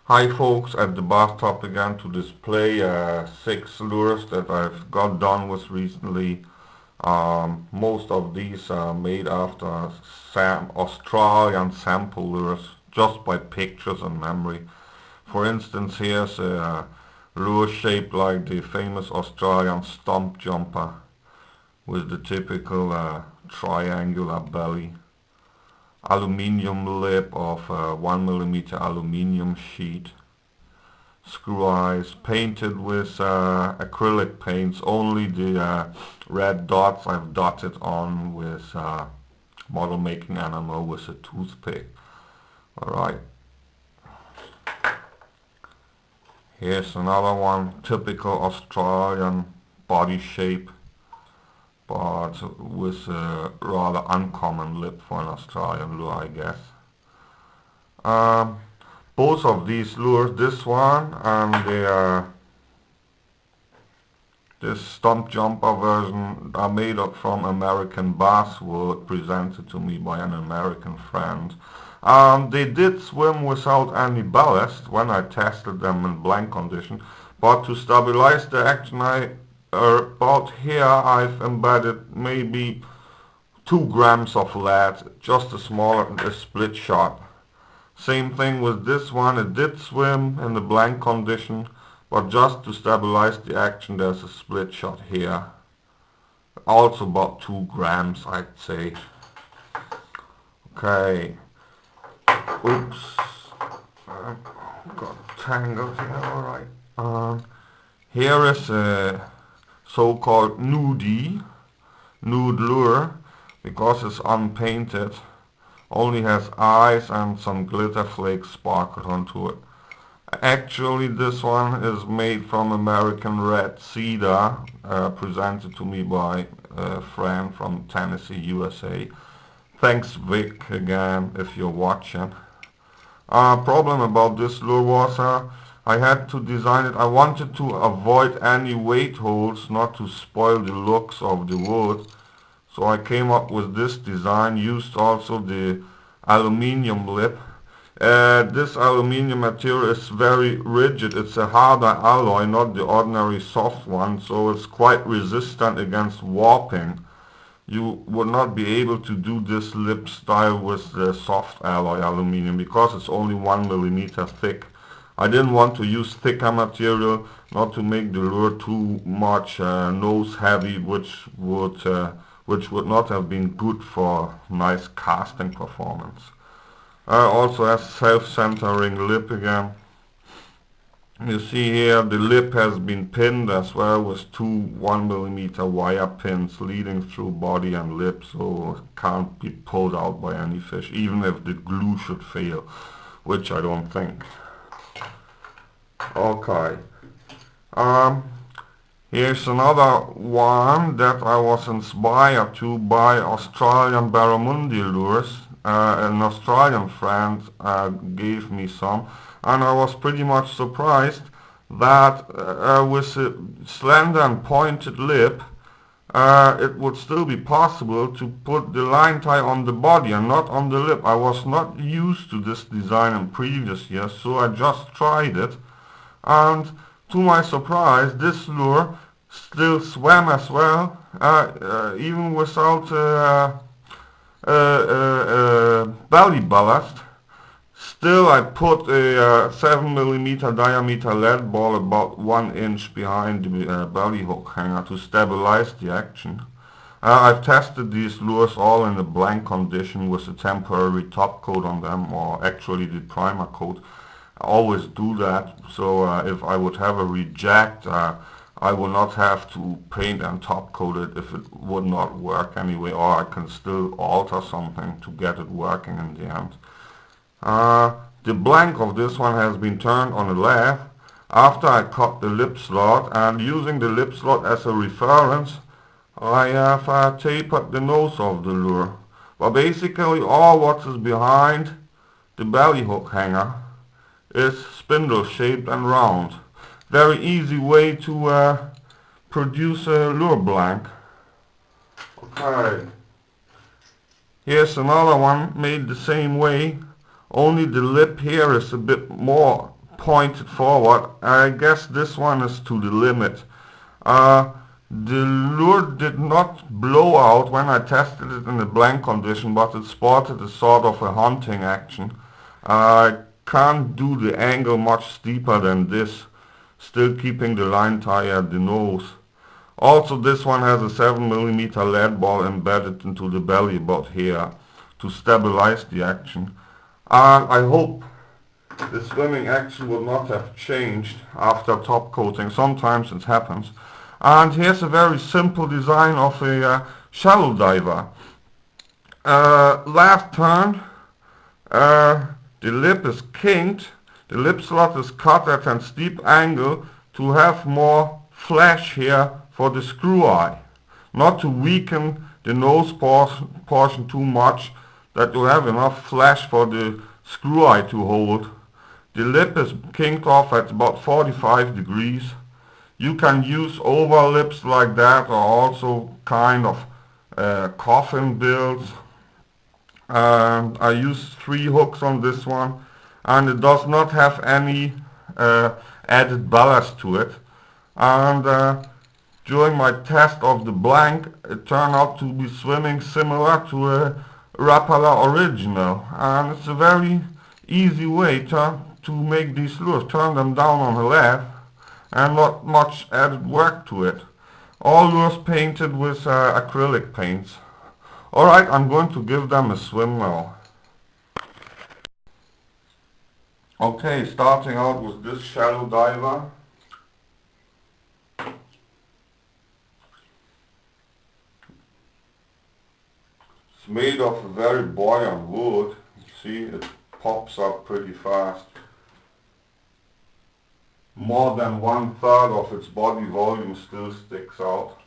Hi folks, at the bathtub again to display 6 lures that I've got done with recently. Most of these are made after Australian sample lures, just by pictures and memory. For instance, here's a lure shaped like the famous Australian stump jumper with the typical triangular belly. Aluminium lip of 1 mm aluminium sheet. Screw eyes painted with acrylic paints. Only the red dots I've dotted on with model making enamel with a toothpick. Alright, here's another one, typical Australian body shape, but with a rather uncommon lip for an Australian lure, I guess. Both of these lures, this one and this stump jumper version, are made up from American basswood presented to me by an American friend. They did swim without any ballast when I tested them in blank condition, but to stabilize the action, about here I've embedded maybe 2 grams of lead, just a split shot. Same thing with this one, it did swim in the blank condition, but just to stabilize the action there's a split shot here. Also about 2 grams, I'd say. Okay. Oops. Got tangled here, alright. Here is a so-called nude lure, because it's unpainted. Only has eyes and some glitter flakes sparkled onto it. Actually, this one is made from American red cedar, presented to me by a friend from Tennessee, USA. Thanks Vic again if you're watching. Problem about this lure was I had to design it. I wanted to avoid any weight holes, not to spoil the looks of the wood. So I came up with this design, used also the aluminium lip. This aluminium material is very rigid. It's a harder alloy, not the ordinary soft one, so it's quite resistant against warping. You would not be able to do this lip style with the soft alloy aluminium because it's only 1 mm thick. I didn't want to use thicker material, not to make the lure too much nose heavy, which would not have been good for nice casting performance. Also has self-centering lip again. You see here the lip has been pinned as well with 2 1 mm wire pins leading through body and lip, so it can't be pulled out by any fish, even if the glue should fail, which I don't think. Okay. Here's another one that I was inspired to by Australian barramundi lures. An Australian friend gave me some, and I was pretty much surprised that with a slender and pointed lip, it would still be possible to put the line tie on the body and not on the lip. I was not used to this design in previous years, so I just tried it, and to my surprise this lure still swam as well, even without belly ballast. Still I put a 7 mm diameter lead ball about 1 inch behind the belly hook hanger to stabilize the action. I've tested these lures all in a blank condition with a temporary top coat on them, or actually the primer coat. I always do that, so if I would have a reject, I will not have to paint and top coat it if it would not work anyway, or I can still alter something to get it working in the end. The blank of this one has been turned on the lathe after I cut the lip slot, and using the lip slot as a reference, I have tapered the nose of the lure. But basically all what is behind the belly hook hanger is spindle shaped and round. Very easy way to produce a lure blank. Okay. Here's another one made the same way, only the lip here is a bit more pointed forward. I guess this one is to the limit. The lure did not blow out when I tested it in the blank condition, but it sported a sort of a hunting action. I can't do the angle much steeper than this, still keeping the line tie at the nose. Also, this one has a 7mm lead ball embedded into the belly button here to stabilize the action. And I hope the swimming action would not have changed after top coating. Sometimes it happens. And here's a very simple design of a shallow diver. Left turn, the lip is kinked, the lip slot is cut at a steep angle to have more flash here for the screw eye, not to weaken the nose portion too much, that you have enough flash for the screw eye to hold. The lip is kinked off at about 45 degrees. You can use over lips like that, or also kind of coffin builds. I used 3 hooks on this one, and it does not have any added ballast to it. And during my test of the blank, it turned out to be swimming similar to a Rapala original, and it's a very easy way to make these lures. Turn them down on the left, and not much added work to it. All lures painted with acrylic paints. Alright, I'm going to give them a swim now. Okay, starting out with this shallow diver. It's made of a very buoyant wood. See, it pops up pretty fast. More than 1/3 of its body volume still sticks out.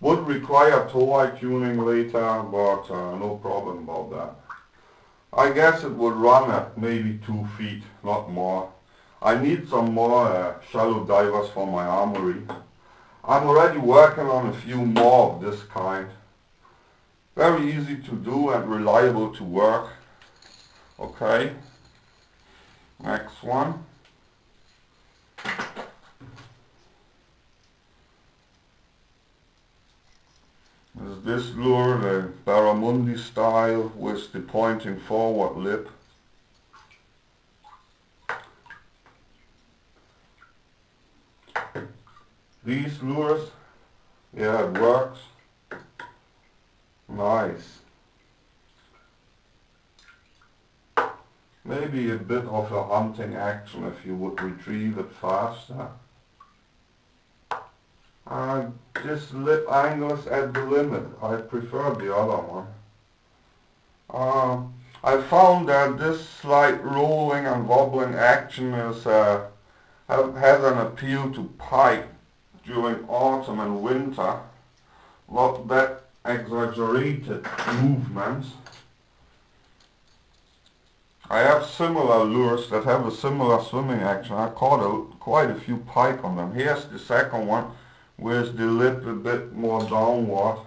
Would require toe-eye tuning later, but no problem about that. I guess it would run at maybe 2 feet, not more. I need some more shallow divers for my armory. I'm already working on a few more of this kind. Very easy to do and reliable to work. Okay, next one. This lure, the Barramundi style, with the pointing forward lip. These lures, yeah, it works. Nice. Maybe a bit of a hunting action if you would retrieve it faster. This lip angle is at the limit. I prefer the other one. I found that this slight rolling and wobbling action is has an appeal to pike during autumn and winter. Not that exaggerated movements. I have similar lures that have a similar swimming action. I caught quite a few pike on them. Here's the second one with the lip a bit more downward.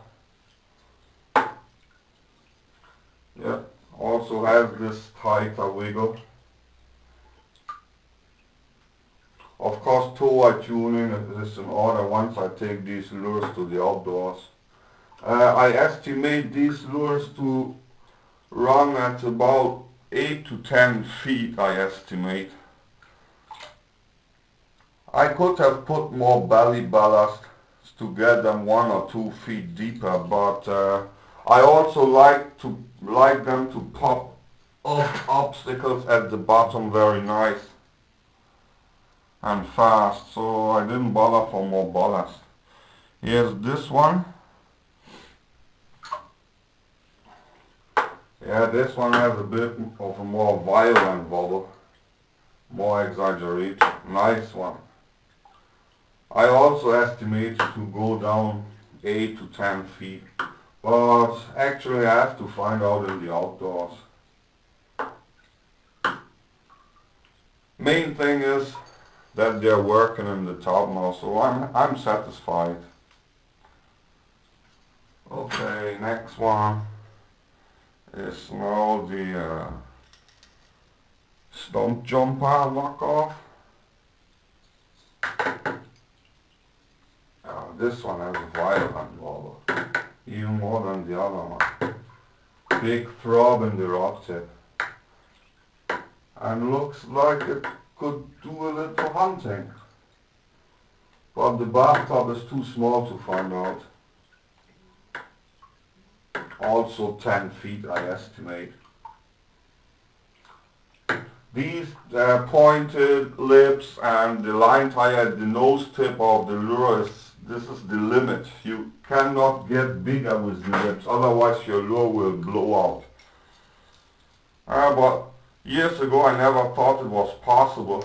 Yeah, also has this tighter wiggle. Of course, toe-eye tuning is in order once I take these lures to the outdoors. I estimate these lures to run at about 8 to 10 feet, I estimate. I could have put more belly ballast to get them 1 or 2 feet deeper, but I also like them to pop off obstacles at the bottom very nice and fast, so I didn't bother for more ballast. Here's this one. Yeah, this one has a bit of a more violent wobble, more exaggerated. Nice one. I also estimate to go down 8 to 10 feet, but actually I have to find out in the outdoors. Main thing is that they're working in the tub now, so I'm satisfied. Okay, next one is now the Stump jumper lock off. This one has a violent wobble, even more than the other one. Big throb in the rod tip. And looks like it could do a little hunting. But the bathtub is too small to find out. Also 10 feet I estimate. These pointed lips and the line tie at the nose tip of the lure this is the limit. You cannot get bigger with the lips, otherwise your lure will blow out. But years ago I never thought it was possible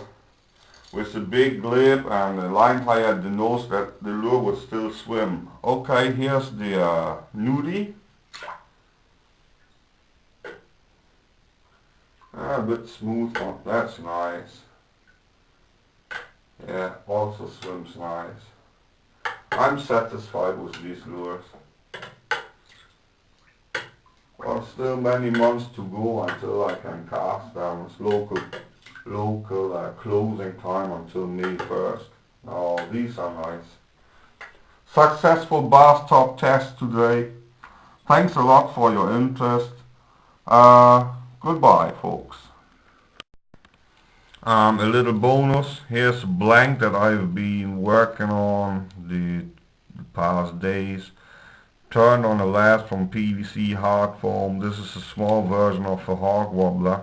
with the big lip and the line tie at the nose that the lure would still swim. Okay, here's the nudie. A bit smooth one, that's nice. Yeah, also swims nice. I'm satisfied with these lures. Well, still many months to go until I can cast them. It's local closing time until May 1st. Oh, these are nice. Successful bathtub test today. Thanks a lot for your interest. Goodbye, folks. A little bonus. Here's a blank that I've been working on the past days. Turned on a last from PVC hard foam. This is a small version of a hog wobbler.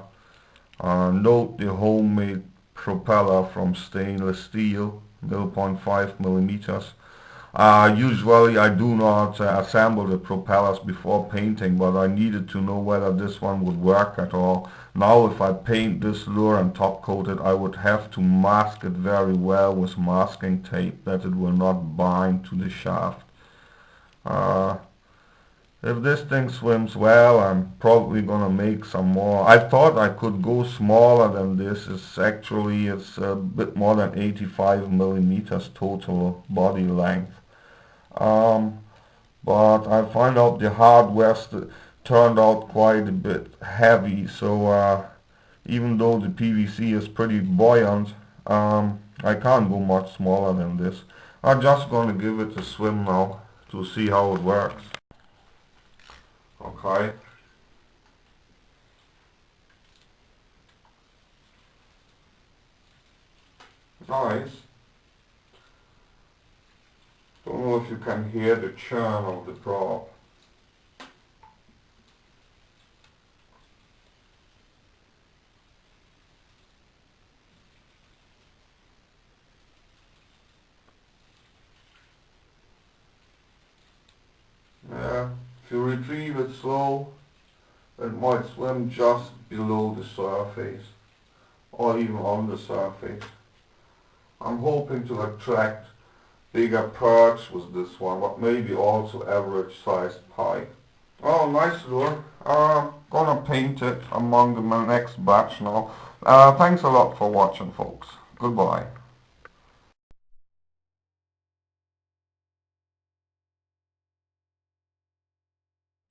Note the homemade propeller from stainless steel, 0.5 millimeters. Usually I do not assemble the propellers before painting, but I needed to know whether this one would work at all. Now if I paint this lure and top coat it, I would have to mask it very well with masking tape that it will not bind to the shaft. If this thing swims well, I'm probably gonna make some more. I thought I could go smaller than this. It's a bit more than 85 millimeters total body length. But I find out the hardware turned out quite a bit heavy, so even though the PVC is pretty buoyant, I can't go much smaller than this. I'm just gonna give it a swim now to see how it works. Okay. Nice. Don't know if you can hear the churn of the prop. Yeah, if you retrieve it slow, it might swim just below the surface or even on the surface. I'm hoping to attract bigger perch with this one, but maybe also average sized pike. Oh, nice lure. Gonna paint it among the next batch now. Thanks a lot for watching, folks. Goodbye.